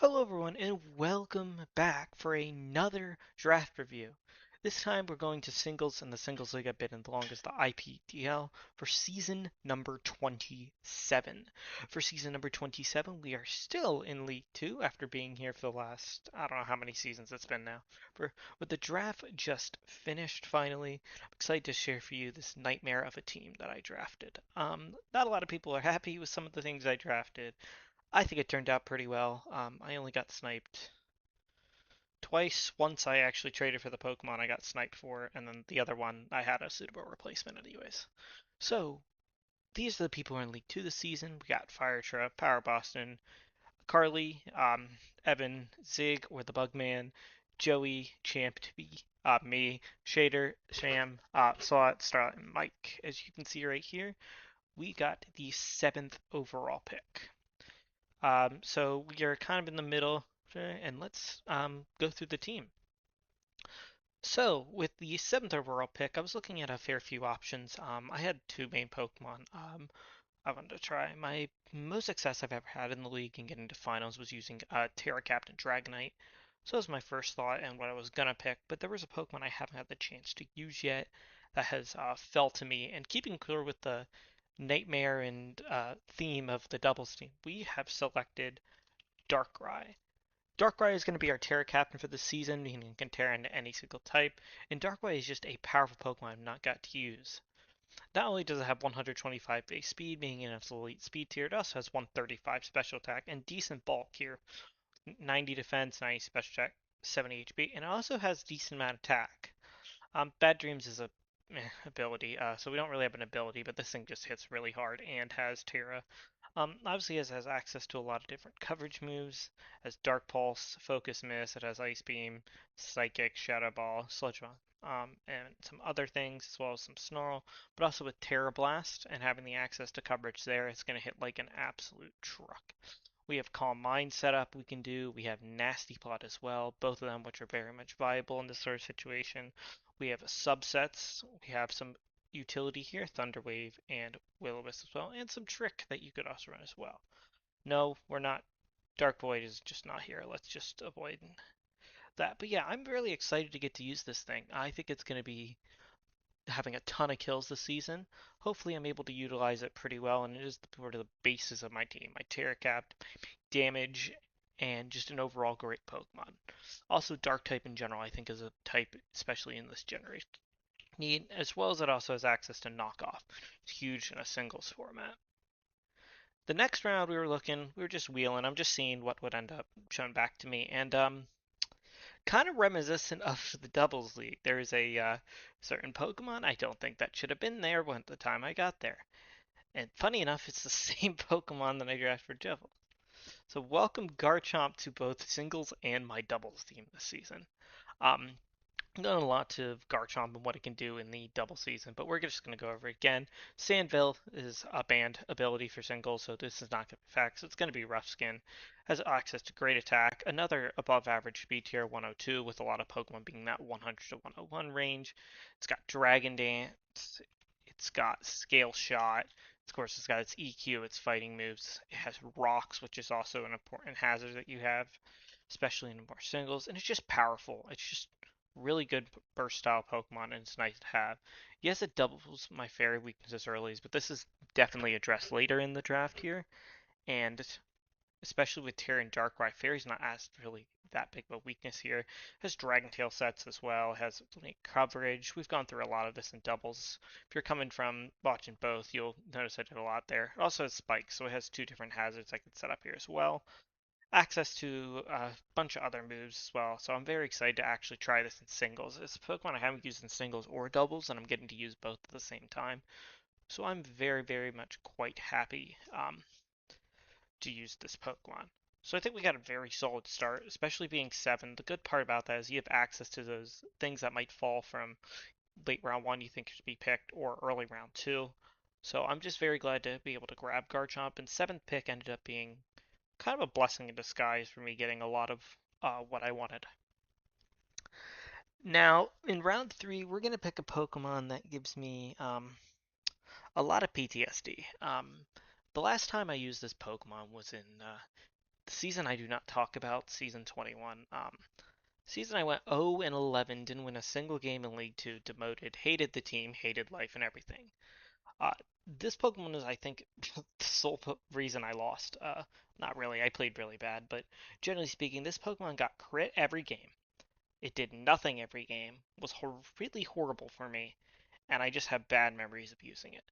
Hello everyone and welcome back for another draft review. This time we're going to singles and the singles league I've been in the longest, the IPDL, for season number 27. For season number 27, we are still in League 2 after being here for the last, I don't know how many seasons it's been now. With the draft just finished finally, I'm excited to share for you this nightmare of a team that I drafted. Not a lot of people are happy with some of the things I drafted. I think it turned out pretty well. I only got sniped twice. Once I actually traded for the Pokemon I got sniped for, and then the other one I had a suitable replacement anyways. So, these are the people who are in League 2 this season. We got Firetrap, Power Boston, Carly, Evan, Zig, or the Bugman, Joey, Champ to be me, Shader, Sham, Slot, Starlight, and Mike. As you can see right here, we got the 7th overall pick. So we are kind of in the middle, and let's go through the team. So with the 7th overall pick, I was looking at a fair few options. I had two main Pokemon I wanted to try. My most success I've ever had in the league and getting to finals was using Terra Captain Dragonite. So that was my first thought and what I was gonna pick, but there was a Pokemon I haven't had the chance to use yet that has fell to me. And keeping clear with the nightmare and theme of the doubles team, we have selected Darkrai. Darkrai is going to be our Terra Captain for the season, meaning it can Terra into any single type, and Darkrai is just a powerful Pokemon I've not got to use. Not only does it have 125 base speed, being in its elite speed tier, it also has 135 special attack and decent bulk here. 90 defense, 90 special attack, 70 HP, and it also has decent amount of attack. Bad Dreams is a ability, so we don't really have an ability, but this thing just hits really hard and has Terra. Obviously, it has access to a lot of different coverage moves. It has Dark Pulse, Focus Miss, it has Ice Beam, Psychic, Shadow Ball, Sludge Bomb, and some other things, as well as some Snarl. But also with Terra Blast and having the access to coverage there, it's going to hit like an absolute truck. We have Calm Mind set up we can do. We have Nasty Plot as well, both of them which are very much viable in this sort of situation. We have subsets. We have some utility here, Thunder Wave and Will-O-Wisp as well, and some Trick that you could also run as well. No, we're not. Dark Void is just not here. Let's just avoid that. But yeah, I'm really excited to get to use this thing. I think it's going to be having a ton of kills this season. Hopefully, I'm able to utilize it pretty well, and it is sort of the basis of my team. My Terra Cap, damage, and just an overall great Pokemon. Also, Dark type in general, I think, is a type, especially in this generation, need, as well as it also has access to knockoff. It's huge in a singles format. The next round we were just wheeling. I'm just seeing what would end up shown back to me, and kind of reminiscent of the doubles league. There is a certain Pokemon I don't think that should have been there when the time I got there. And funny enough, it's the same Pokemon that I drafted for doubles. So welcome Garchomp to both singles and my doubles team this season. Um, done a lot to Garchomp and what it can do in the double season, but we're just going to go over it again. Sandville is a banned ability for singles, so this is not going to be facts. It's going to be Rough Skin. Has access to great attack, another above average speed tier 102, with a lot of Pokemon being that 100 to 101 range. It's got Dragon Dance. It's got Scale Shot. Of course, it's got its EQ, its fighting moves. It has Rocks, which is also an important hazard that you have, especially in more singles. And it's just powerful. It's just really good burst style Pokemon, and it's nice to have. Yes, it doubles my fairy weaknesses early, but this is definitely addressed later in the draft here, and especially with Terra and Darkrai, fairy's not as really that big of a weakness here. It has Dragon Tail sets as well, it has coverage. We've gone through a lot of this in doubles. If you're coming from watching both, you'll notice I did a lot there. It also has spikes, so it has two different hazards I could set up here as well, access to a bunch of other moves as well. So I'm very excited to actually try this in singles. It's a Pokemon I haven't used in singles or doubles, and I'm getting to use both at the same time. So I'm very, very much quite happy to use this Pokemon. So I think we got a very solid start, especially being 7. The good part about that is you have access to those things that might fall from late round 1 you think should be picked or early round 2. So I'm just very glad to be able to grab Garchomp, and 7th pick ended up being kind of a blessing in disguise for me getting a lot of what I wanted. Now, in round 3, we're going to pick a Pokemon that gives me a lot of PTSD. The last time I used this Pokemon was in the season I do not talk about, season 21. Season I went 0 and 11, didn't win a single game in League 2, demoted, hated the team, hated life and everything. Uh, this Pokemon is, I think, the sole reason I lost. Not really, I played really bad, but generally speaking, this Pokemon got crit every game. It did nothing every game, was really horrible for me, and I just have bad memories of using it.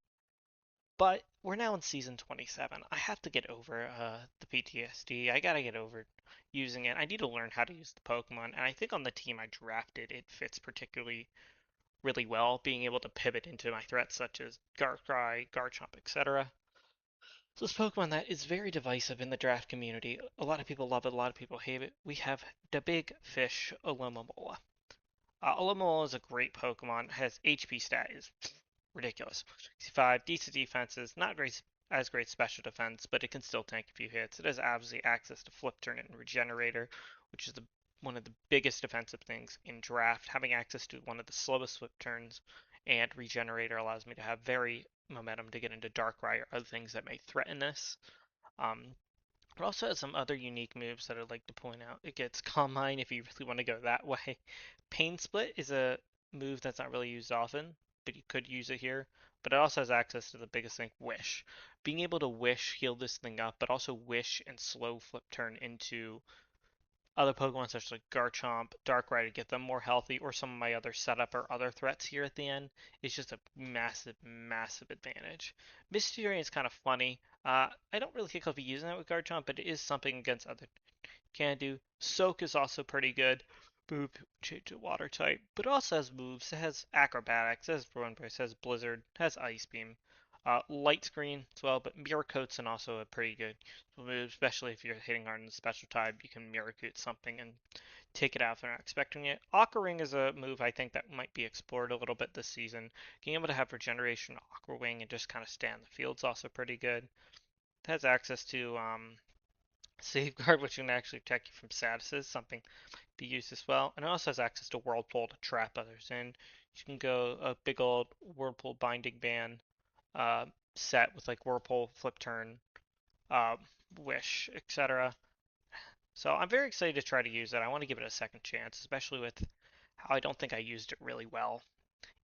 But we're now in season 27. I have to get over the PTSD. I gotta get over using it. I need to learn how to use the Pokemon, and I think on the team I drafted, it fits particularly really well, being able to pivot into my threats such as Darkrai, Garchomp, etc. So this Pokemon that is very divisive in the draft community. A lot of people love it, a lot of people hate it. We have the big fish, Alomomola. Alomomola is a great Pokemon, has HP stat is ridiculous. 65, decent defenses, not great as great special defense, but it can still tank a few hits. It has obviously access to Flip Turn and Regenerator, which is one of the biggest defensive things in draft. Having access to one of the slowest Flip Turns and Regenerator allows me to have very momentum to get into Darkrai or other things that may threaten this. Um, it also has some other unique moves that I'd like to point out. It gets Calm Mind if you really want to go that way. Pain Split is a move that's not really used often, but you could use it here. But it also has access to the biggest thing, Wish. Being able to Wish, heal this thing up, but also Wish and slow Flip Turn into other Pokemon such as like Garchomp, Darkrai to get them more healthy, or some of my other setup or other threats here at the end is just a massive, massive advantage. Mystery is kind of funny. I don't really think I'll be using that with Garchomp, but it is something against other can do. Soak is also pretty good. Move change to water type, but it also has moves. It has acrobatics, it has run brace, it has blizzard, it has ice beam, light screen as well. But mirror coat's and also a pretty good move, especially if you're hitting hard in the special type. You can mirror coat something and take it out if they're not expecting it. Aqua Ring is a move I think that might be explored a little bit this season. Being able to have regeneration, Aqua Wing, and just kind of stand the field's also pretty good. It has access to Safeguard, which can actually protect you from statuses, something to be used as well. And it also has access to Whirlpool to trap others in. You can go a big old Whirlpool binding ban uh, set with like Whirlpool, Flip Turn, uh, Wish, etc. So I'm very excited to try to use it. I want to give it a second chance, especially with how I don't think I used it really well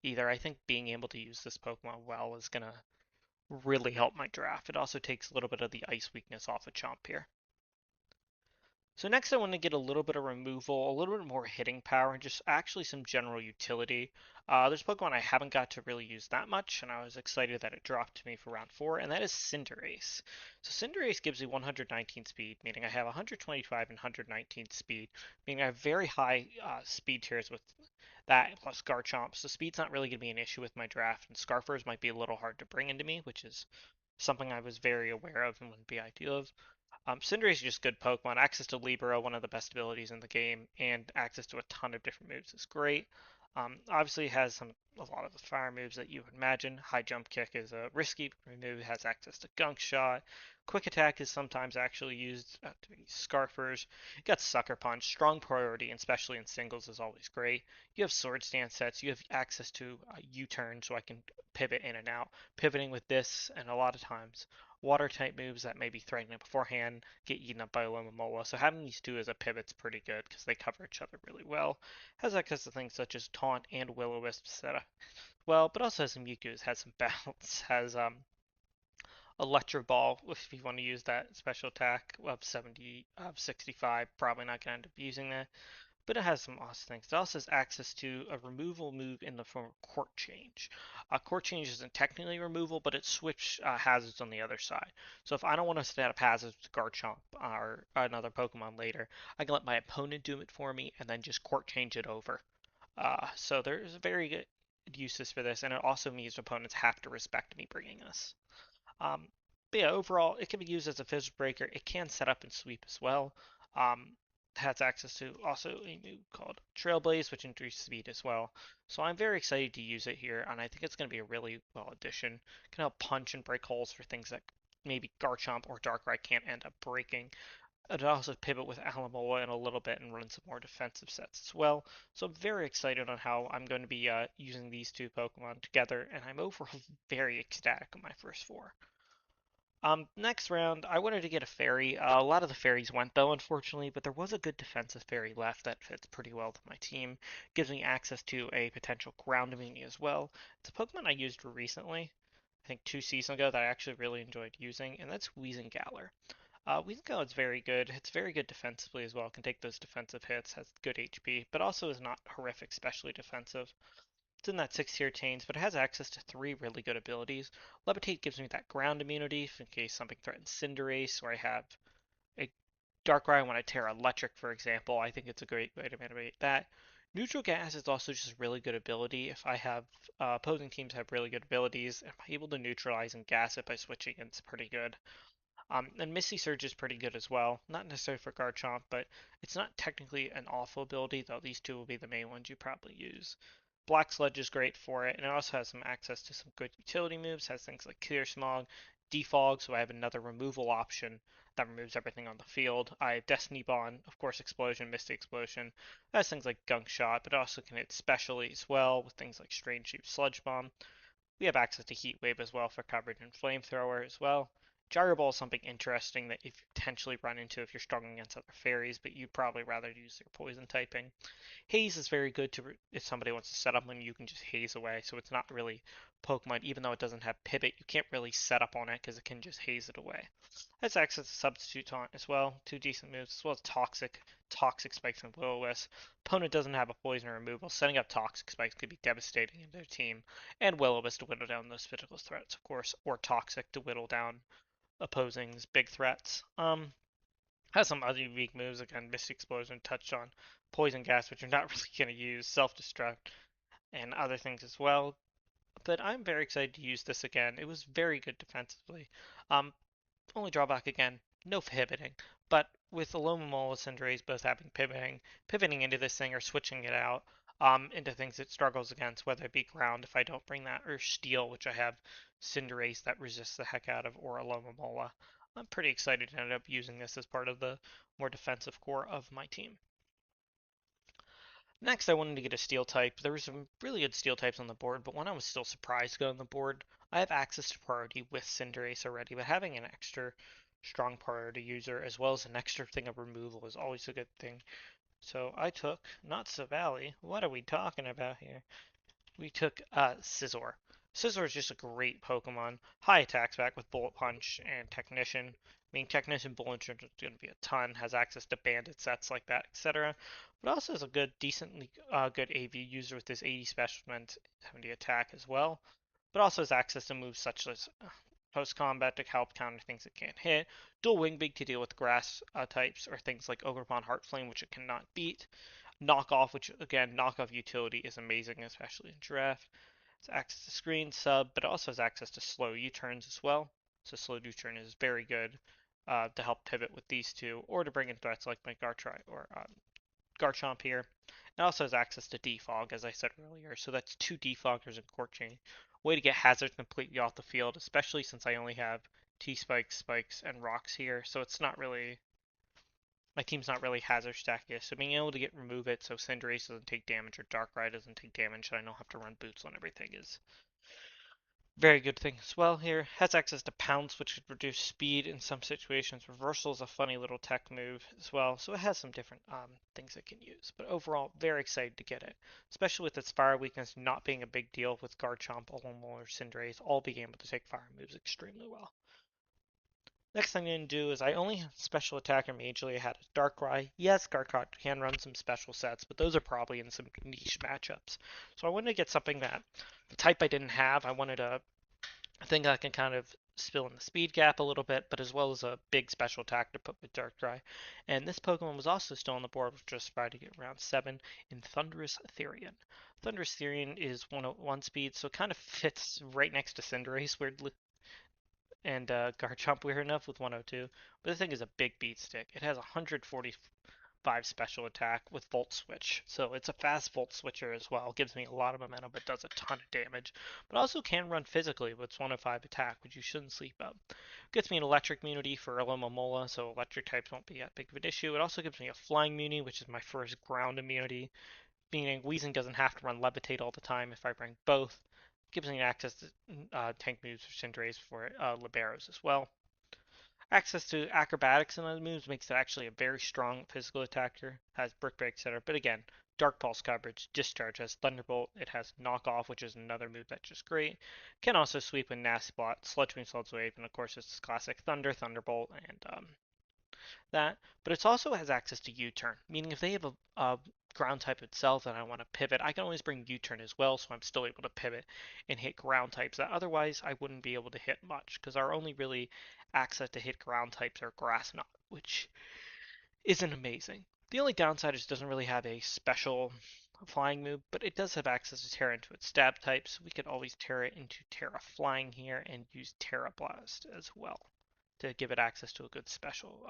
either. I think being able to use this Pokemon well is going to really help my draft. It also takes a little bit of the ice weakness off of Chomp here. So next I want to get a little bit of removal, a little bit more hitting power, and just actually some general utility. There's a Pokemon I haven't got to really use that much, and I was excited that it dropped to me for round 4, and that is Cinderace. So Cinderace gives me 119 speed, meaning I have 125 and 119 speed, meaning I have very high speed tiers with that plus Garchomp. So speed's not really going to be an issue with my draft, and Scarfers might be a little hard to bring into me, which is something I was very aware of and wouldn't be ideal of. Cinderace is just good Pokemon. Access to Libero, one of the best abilities in the game, and access to a ton of different moves is great. Obviously, has a lot of the fire moves that you would imagine. High Jump Kick is a risky move. Has access to Gunk Shot. Quick Attack is sometimes actually used to be Scarfers. You got Sucker Punch. Strong Priority, especially in singles, is always great. You have Sword Stance sets. You have access to U-turn, so I can pivot in and out. Pivoting with this, and a lot of times water type moves that may be threatening beforehand get eaten up by Alomomola. So having these two as a pivot's pretty good because they cover each other really well. Has access to things such as Taunt and Will-O-Wisp set well, but also has some Mikus, has some bounce, has Electro Ball if you want to use that special attack of 70 of 65. Probably not gonna end up using that, but it has some awesome things. It also has access to a removal move in the form of Court Change. Court Change isn't technically removal, but it switch hazards on the other side. So if I don't want to set up hazards to Garchomp or another Pokemon later, I can let my opponent do it for me and then just Court Change it over. So there's very good uses for this, and it also means opponents have to respect me bringing this. Um, but yeah, overall, it can be used as a Fizz Breaker. It can set up and sweep as well. Has access to also a move called Trailblaze, which increases speed as well. So I'm very excited to use it here, and I think it's going to be a really well addition. It can help punch and break holes for things that maybe Garchomp or Darkrai can't end up breaking. It also pivot with Alamola in a little bit and run some more defensive sets as well. So I'm very excited on how I'm going to be using these two Pokemon together, and I'm overall very ecstatic on my first 4. Next round, I wanted to get a fairy. A lot of the fairies went though, unfortunately, but there was a good defensive fairy left that fits pretty well to my team. Gives me access to a potential ground immunity as well. It's a Pokemon I used recently, I think 2 seasons ago, that I actually really enjoyed using, and that's Weezingale. Weezingale is very good. It's very good defensively as well. Can take those defensive hits, has good HP, but also is not horrific, especially defensive. It's in that 6 tier chains, but it has access to 3 really good abilities. Levitate gives me that ground immunity in case something threatens Cinderace, or I have a Darkrai when I tear Electric, for example. I think it's a great way to mitigate that. Neutral Gas is also just really good ability. If I have opposing teams have really good abilities, I'm able to neutralize and gas it by switching. It's pretty good. And Misty Surge is pretty good as well. Not necessarily for Garchomp, but it's not technically an awful ability, though these two will be the main ones you probably use. Black Sludge is great for it, and it also has some access to some good utility moves. Has things like Clear Smog, Defog, so I have another removal option that removes everything on the field. I have Destiny Bond, of course, Explosion, Misty Explosion. It has things like Gunk Shot, but it also can hit specially as well with things like Strange Shape Sludge Bomb. We have access to Heat Wave as well for coverage and Flamethrower as well. Gyro Ball is something interesting that you potentially run into if you're struggling against other fairies, but you'd probably rather use their poison typing. Haze is very good to if somebody wants to set up one, you can just haze away, so it's not really Pokemon. Even though it doesn't have Pivot, you can't really set up on it because it can just haze it away. Has access to Substitute Taunt as well, 2 decent moves, as well as Toxic Spikes and Will-O-Wisp. Opponent doesn't have a poison or removal, setting up Toxic Spikes could be devastating in their team, and Will-O-Wisp to whittle down those physical threats, of course, or Toxic to whittle down opposing's big threats. Has some other unique moves, again, Misty Explosion touched on, Poison Gas, which you're not really going to use, Self-Destruct, and other things as well. But I'm very excited to use this again. It was very good defensively. Um, Only drawback again, no pivoting. But with Alomomola and Cinderace both having pivoting into this thing or switching it out into things it struggles against, whether it be ground if I don't bring that, or steel, which I have Cinderace that resists the heck out of, or Alomomola. I'm pretty excited to end up using this as part of the more defensive core of my team. Next, I wanted to get a steel type. There were some really good steel types on the board, but one I was still surprised to go on the board. I have access to priority with Cinderace already, but having an extra strong priority user as well as an extra thing of removal is always a good thing. So I took, not Savali, what are we talking about here? We took Scizor. Scizor is just a great Pokemon. High attacks back with Bullet Punch and Technician. I mean, Technician Bullet Punch is going to be a ton. Has access to Bandit sets like that, etc. But also is a good, decently good AV user with this 80 specialment, 70 attack as well. But also has access to moves such as post combat to help counter things it can't hit. Dual Wing Beak to deal with grass types or things like Ogerpon Heartflame, which it cannot beat. Knockoff, which again, knockoff utility is amazing, especially in draft. It's access to screen, sub, but it also has access to slow U-turns as well. So slow U-turn is very good to help pivot with these two, or to bring in threats like my Garchomp or Garchomp here. It also has access to defog, as I said earlier, so that's 2 defoggers in Court Chain. Way to get hazards completely off the field, especially since I only have T-spikes, spikes, and rocks here, so it's not really my team's not really hazard stacked yet, so being able to get remove it so Cinderace doesn't take damage or Darkrai doesn't take damage and I don't have to run boots on everything is very good thing as well here. Has access to Pounce, which could reduce speed in some situations. Reversal is a funny little tech move as well, so it has some different things it can use. But overall, very excited to get it, especially with its fire weakness not being a big deal with Garchomp, Alomomola, or Cinderace all being able to take fire moves extremely well. Next thing I'm going to do is I only have special attacker majorly. I had a Darkrai. Yes, Darkrai can run some special sets, but those are probably in some niche matchups. So I wanted to get something that the type I didn't have. I wanted a thing that can kind of spill in the speed gap a little bit, but as well as a big special attack to put with Darkrai. And this Pokemon was also still on the board, which just tried to get round 7 in Thunderous Therian. Thunderous Therian is 101 speed, so it kind of fits right next to Cinderace, weirdly and Garchomp weird enough with 102. But the thing is a big beat stick. It has 145 special attack with Volt Switch. So it's a fast Volt Switcher as well. Gives me a lot of momentum, but does a ton of damage. But also can run physically with its 105 attack, which you shouldn't sleep up. Gets me an electric immunity for Alomomola, so electric types won't be that big of an issue. It also gives me a flying immunity, which is my first ground immunity, meaning Weezing doesn't have to run Levitate all the time if I bring both. Gives me access to tank moves for Cinderace for Liberos as well. Access to acrobatics and other moves makes it actually a very strong physical attacker. Has brick break, etc. But again, Dark Pulse coverage, Discharge has Thunderbolt. It has Knock Off, which is another move that's just great. Can also sweep with Nasty Plot, Sludge Beam, Sludge Wave, and of course it's classic Thunder, Thunderbolt, and that. But it also has access to U-turn, meaning if they have a ground type itself and I want to pivot, I can always bring U-turn as well, so I'm still able to pivot and hit ground types that otherwise I wouldn't be able to hit much, because our only really access to hit ground types are Grass Knot, which isn't amazing. The only downside is it doesn't really have a special flying move, but it does have access to Terra into its stab type, so we could always Terra into Terra Flying here and use Terra Blast as well to give it access to a good special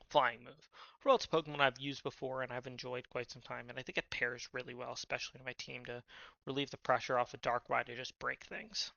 flying move. Overall, it's a Pokemon I've used before and I've enjoyed quite some time, and I think it pairs really well, especially in my team, to relieve the pressure off of Darkrai to just break things.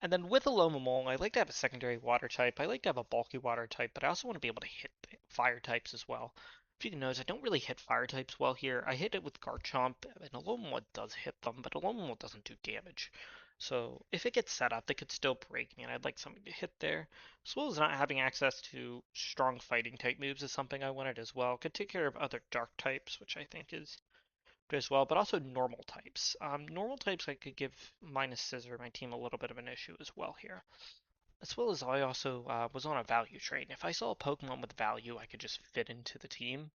And then with Alomamol, I like to have a secondary water type. I like to have a bulky water type, but I also want to be able to hit fire types as well. If you can notice, I don't really hit fire types well here. I hit it with Garchomp, and Alomamol does hit them, but Alomamol doesn't do damage. So if it gets set up, they could still break me, and I'd like something to hit there. As well as not having access to strong fighting type moves is something I wanted as well. Could take care of other dark types, which I think is as well, but also normal types. Normal types I could give minus Scissor my team a little bit of an issue as well here. As well as I also was on a value train. If I saw a Pokemon with value I could just fit into the team,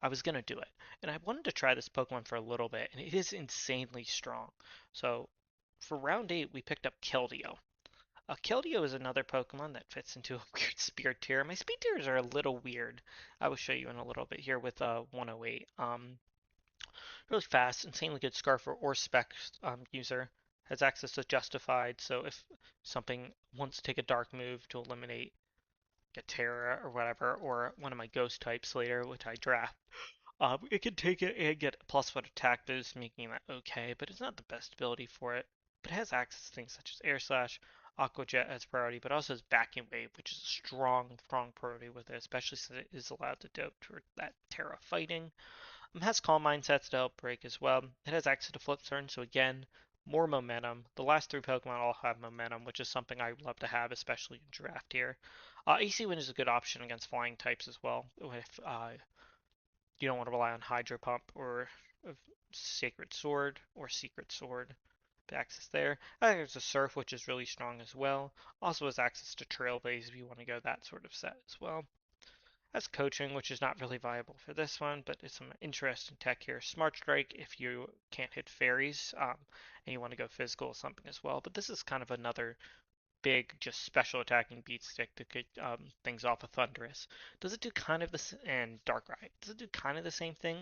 I was going to do it. And I wanted to try this Pokemon for a little bit, and it is insanely strong. So for round 8, we picked up Keldeo. Keldeo is another Pokemon that fits into a weird speed tier. My speed tiers are a little weird. I will show you in a little bit here with 108. Really fast, insanely good Scarf or Spec user. Has access to Justified, so if something wants to take a dark move to eliminate a Terra or whatever, or one of my ghost types later, which I draft, it can take it and get a +1 attack boost, making that okay, but it's not the best ability for it. But it has access to things such as Air Slash, Aqua Jet as priority, but also has Backing Wave, which is a strong priority with it, especially since it is allowed to dope toward that Terra fighting. It has Calm Mindsets to help break as well. It has access to Flip Turn, so again, more momentum. The last 3 Pokemon all have momentum, which is something I love to have, especially in draft here. AC Wind is a good option against flying types as well, if you don't want to rely on Hydro Pump or Sacred Sword or Secret Sword. Access there. I think there's a Surf, which is really strong as well. Also has access to Trailblaze if you want to go that sort of set as well. That's coaching, which is not really viable for this one, but it's some interesting tech here. Smart Strike if you can't hit fairies and you want to go physical or something as well. But this is kind of another big, just special attacking beat stick to get things off of Thundurus. Does it do kind of this and Darkrai? Does it do kind of the same thing?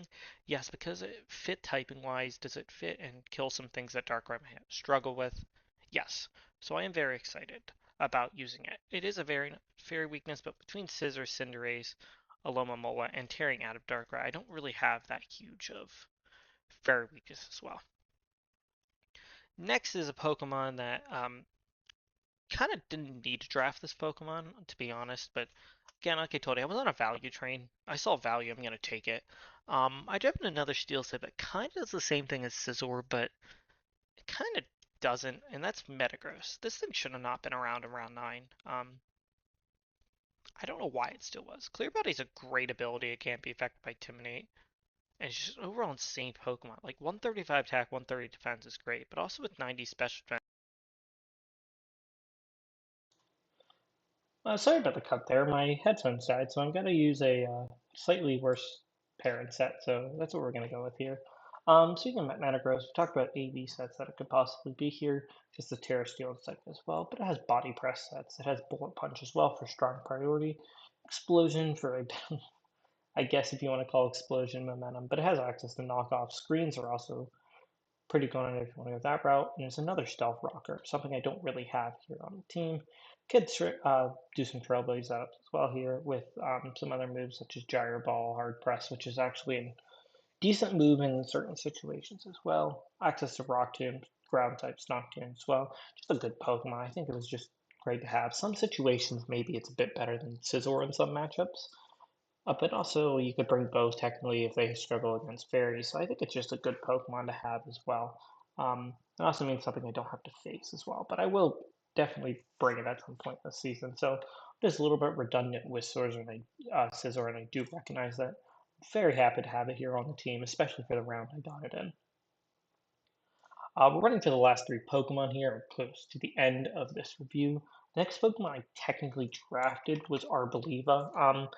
Yes, because it fit typing wise. Does it fit and kill some things that Darkrai might struggle with? Yes. So I am very excited about using it. It is a very fairy weakness, but between Scissor, Cinderace, Alomomola, and tearing out of Darkrai, I don't really have that huge of fairy weakness as well. Next is a Pokemon that kind of didn't need to draft this Pokemon, to be honest, but again, like I told you, I was on a value train. I saw value, I'm going to take it. I drafted another Steel set that kind of does the same thing as Scizor, but it kind of doesn't, and that's Metagross. This thing should have not been around in round 9. I don't know why it still was. Clear Body's a great ability. It can't be affected by Intimidate. And it's just overall insane Pokemon. Like 135 attack, 130 defense is great, but also with 90 special defense. Sorry about the cut there. My headphones died, so I'm going to use a slightly worse parent set. So that's what we're going to go with here. Speaking of Metagross, we talked about AV sets that it could possibly be here. Just the Terra Steel set as well, but it has Body Press sets. It has Bullet Punch as well for strong priority. Explosion for a, I guess if you want to call Explosion momentum, but it has access to knockoff. Screens are also pretty good if you want to go that route. And there's another Stealth Rocker, something I don't really have here on the team. Could do some Trailblaze out as well here with some other moves such as Gyro Ball, Hard Press, which is actually a decent move in certain situations as well. Access to Rock Tomb, Ground types, Nocturne as well. Just a good Pokemon. I think it was just great to have. Some situations maybe it's a bit better than Scizor in some matchups. But also, you could bring both technically if they struggle against fairies. So I think it's just a good Pokemon to have as well. It also means something I don't have to face as well. But I will definitely bring it at some point this season. So just a little bit redundant with Scizor, and I do recognize that. Very happy to have it here on the team, especially for the round I got it in. We're running to the last three Pokemon here, and close to the end of this review. The next Pokemon I technically drafted was Arboliva.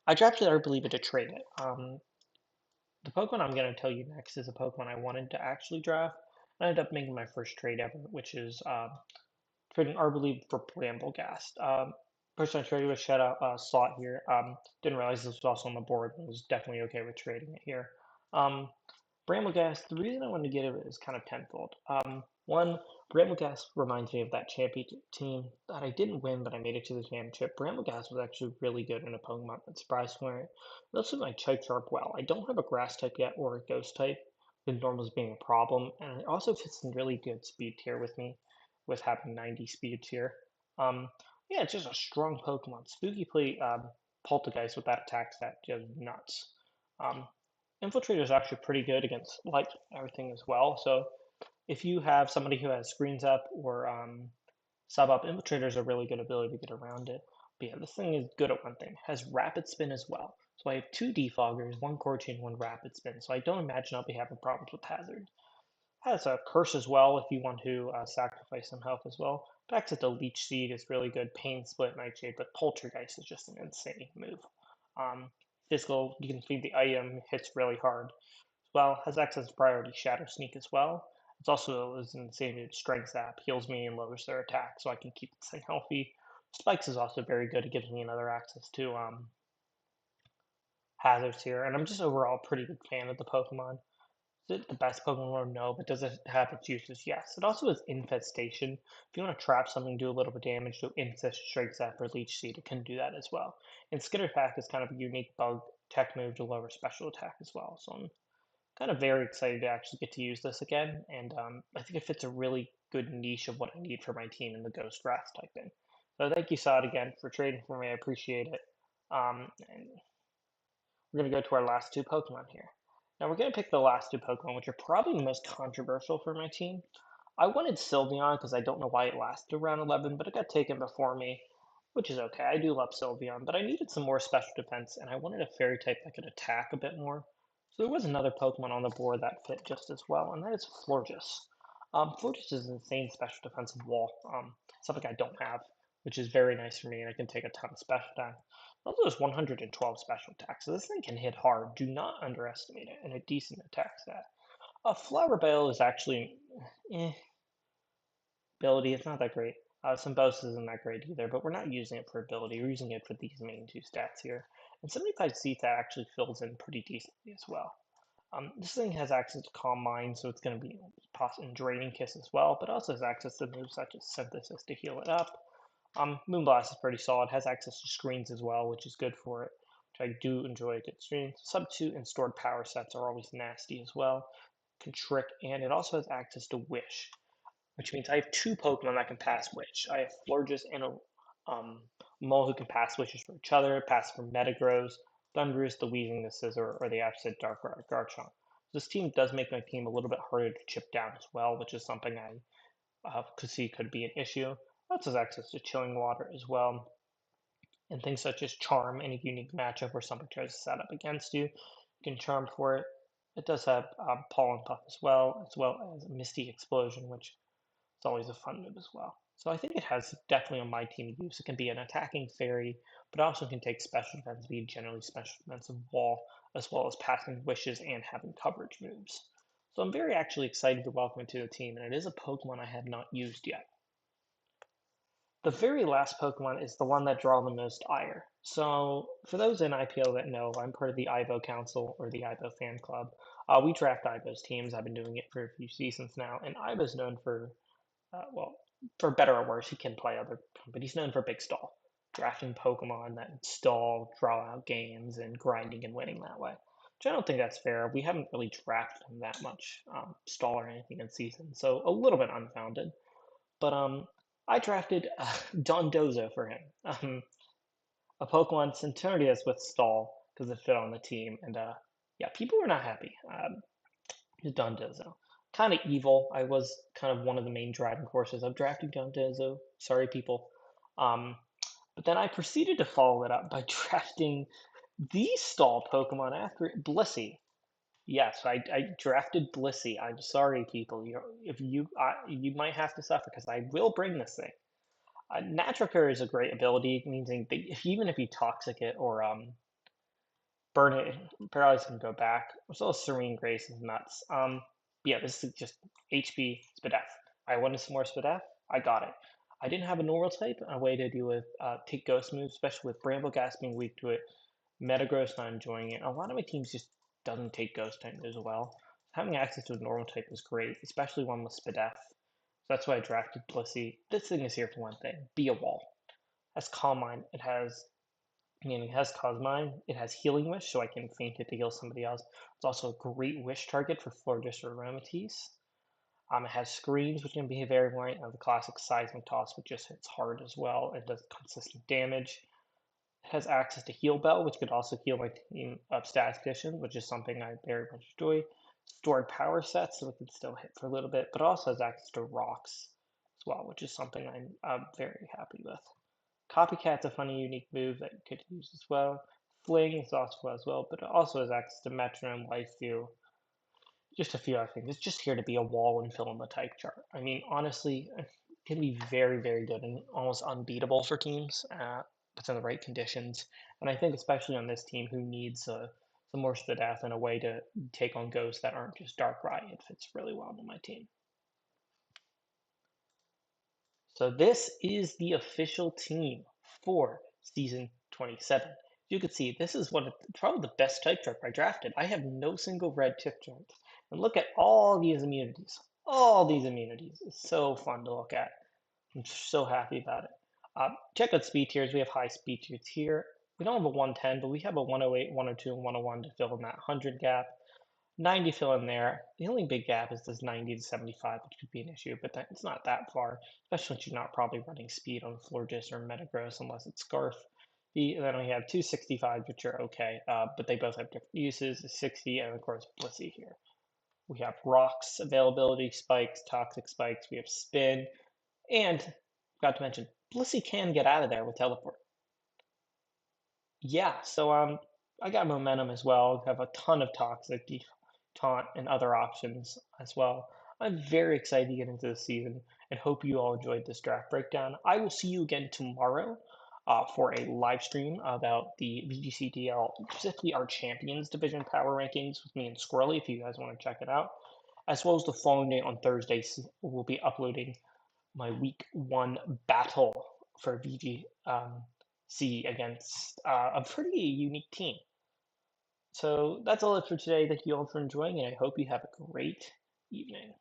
I drafted Arboliva to trade it. The Pokemon I'm going to tell you next is a Pokemon I wanted to actually draft. I ended up making my first trade ever, which is trading Arboliva for Bramblegast. Person I traded with shout out Slot here. Didn't realize this was also on the board, and was definitely okay with trading it here. Um, Brambleghast, the reason I wanted to get it is kind of tenfold. One, Brambleghast reminds me of that championship team that I didn't win, but I made it to the championship. Brambleghast was actually really good in a Pokemon that surprised me. It also my type sharp well. I don't have a grass type yet or a ghost type, with normals being a problem, and it also fits in really good speed tier with me, with having 90 speeds here. Um, yeah, it's just a strong Pokemon. Spooky Plate, Poltergeist with that attack stat, just nuts. Um, Infiltrator is actually pretty good against light everything as well. So if you have somebody who has screens up or sub up, Infiltrator is a really good ability to get around it. But yeah, this thing is good at one thing. It has Rapid Spin as well. So I have two Defoggers, one Core Chain, one Rapid Spin. So I don't imagine I'll be having problems with Hazard. Has a Curse as well if you want to sacrifice some health as well. Back to the Leech Seed is really good. Pain Split, Nightshade, but Poltergeist is just an insane move. Um, Physical, you can feed the item, hits really hard as well. Has access to priority Shadow Sneak as well. It's also is in the same strength app, heals me and lowers their attack, so I can keep this thing healthy. Spikes is also very good. It gives me another access to hazards here, and I'm just overall a pretty big fan of the Pokemon. Is it the best Pokemon? No, but does it have its uses? Yes. It also has Infestation. If you want to trap something, do a little bit of damage to Infest, Strike Zap, or Leech Seed, it can do that as well. And Skitter Pack is kind of a unique bug tech move to lower special attack as well. So I'm kind of very excited to actually get to use this again, and I think it fits a really good niche of what I need for my team in the Ghost Grass type in. So thank you, Sod, again for trading for me. I appreciate it. And we're going to go to our last two Pokemon here. Now we're going to pick the last two Pokemon, which are probably the most controversial for my team. I wanted Sylveon because I don't know why it lasted around 11, but it got taken before me, which is okay. I do love Sylveon, but I needed some more special defense, and I wanted a fairy type that could attack a bit more. So there was another Pokemon on the board that fit just as well, and that is Florges. Florges is an insane special defensive wall, something I don't have, which is very nice for me, and I can take a ton of special attack. Also has 112 special attack, so this thing can hit hard. Do not underestimate it, and a decent attack stat. A Flower Bale is actually eh, ability. It's not that great. Symbiosis isn't that great either, but we're not using it for ability. We're using it for these main two stats here. And 75 CSAT actually fills in pretty decently as well. This thing has access to Calm Mind, so it's going to be in Draining Kiss as well, but also has access to moves such as Synthesis to heal it up. Moonblast is pretty solid, has access to screens as well, which is good for it, which I do enjoy good screens. Substitute and stored power sets are always nasty as well. Can trick, and it also has access to Wish, which means I have two Pokemon that can pass Wish. I have Florges and a Mole who can pass Wishes for each other, pass for Metagross, Thundurus, the Weezing, the Scizor, or the Absolute Dark Garchomp. This team does make my team a little bit harder to chip down as well, which is something I could see could be an issue. Also has access to Chilling Water as well, and things such as Charm, any unique matchup where somebody tries to set up against you, you can Charm for it. It does have Pollen Puff as well as Misty Explosion, which is always a fun move as well. So I think it has definitely on my team use. It can be an attacking fairy, but also can take special defense, be generally special defensive wall, as well as passing wishes and having coverage moves. So I'm very actually excited to welcome it to the team, and it is a Pokemon I have not used yet. The very last Pokemon is the one that draw the most ire. So for those in IPL that know, I'm part of the IVO Council or the IVO Fan Club. We draft IVO's teams. I've been doing it for a few seasons now, and IVO's known for well, for better or worse, he can play other, but he's known for big stall, drafting Pokemon that stall, draw out games, and grinding and winning that way. Which I don't think that's fair. We haven't really drafted him that much stall or anything in season, so a little bit unfounded. But I drafted Dondozo for him, a Pokemon Centurious with stall because it fit on the team, and yeah, people were not happy. Dondozo. kind of evil. I was kind of one of the main driving forces of drafting Gonta, so sorry, people. Um, but then I proceeded to follow it up by drafting the stall Pokemon after it, Blissey. Yes, I drafted Blissey. I'm sorry, people. If you might have to suffer because I will bring this thing. Natural Cure is a great ability, meaning that even if you toxic it or burn it, paralyze can go back. So Serene Grace is nuts. Yeah, this is just HP Spadef. I wanted some more Spadef. I got it. I didn't have a normal type, a way to deal with take ghost moves, especially with Bramble Gas being weak to it. Metagross not enjoying it. A lot of my teams just doesn't take ghost type as well. Having access to a normal type is great, especially one with Spadef. So that's why I drafted Blissey. This thing is here for one thing: be a wall. It has Calm Mind. It has Cosmine. It has Healing Wish, so I can faint it to heal somebody else. It's also a great wish target for Florges or Aromatisse. It has Screams, which can be very annoying, and the classic Seismic Toss, which just hits hard as well and does consistent damage. It has access to Heal Bell, which could also heal my team of static conditions, which is something I very much enjoy. Stored power sets, so it can still hit for a little bit, but it also has access to rocks as well, which is something I'm very happy with. Copycat's a funny, unique move that you could use as well. Fling is also as well, but it also has access to Metronome, Life Steal, just a few other things. It's just here to be a wall and fill in the type chart. I mean, honestly, it can be very, very good and almost unbeatable for teams, but in the right conditions. And I think especially on this team who needs some more Spadaf and a way to take on ghosts that aren't just Darkrai, it fits really well on my team. So this is the official team for season 27. You can see this is one of probably the best type chart I drafted. I have no single red tip chart. And look at all these immunities. All these immunities. It's so fun to look at. I'm so happy about it. Check out speed tiers. We have high speed tiers here. We don't have a 110, but we have a 108, 102, and 101 to fill in that 100 gap. 90 fill in there. The only big gap is this 90 to 75, which could be an issue, but it's not that far, especially since you're not probably running speed on Florges or Metagross unless it's Scarf. Then we have two 65s, which are okay, but they both have different uses, a 60, and of course Blissey here. We have Rocks, Availability, Spikes, Toxic Spikes, we have Spin, and forgot to mention, Blissey can get out of there with Teleport. Yeah, so I got momentum as well. Have a ton of toxic, taunt, and other options as well. I'm very excited to get into the season and hope you all enjoyed this draft breakdown. I will see you again tomorrow for a live stream about the VGCDL, specifically our Champions Division power rankings with me and Squirrely if you guys want to check it out. As well as the following day on Thursday, we'll be uploading my week one battle for VGC against a pretty unique team. So that's all it for today. Thank you all for enjoying, and I hope you have a great evening.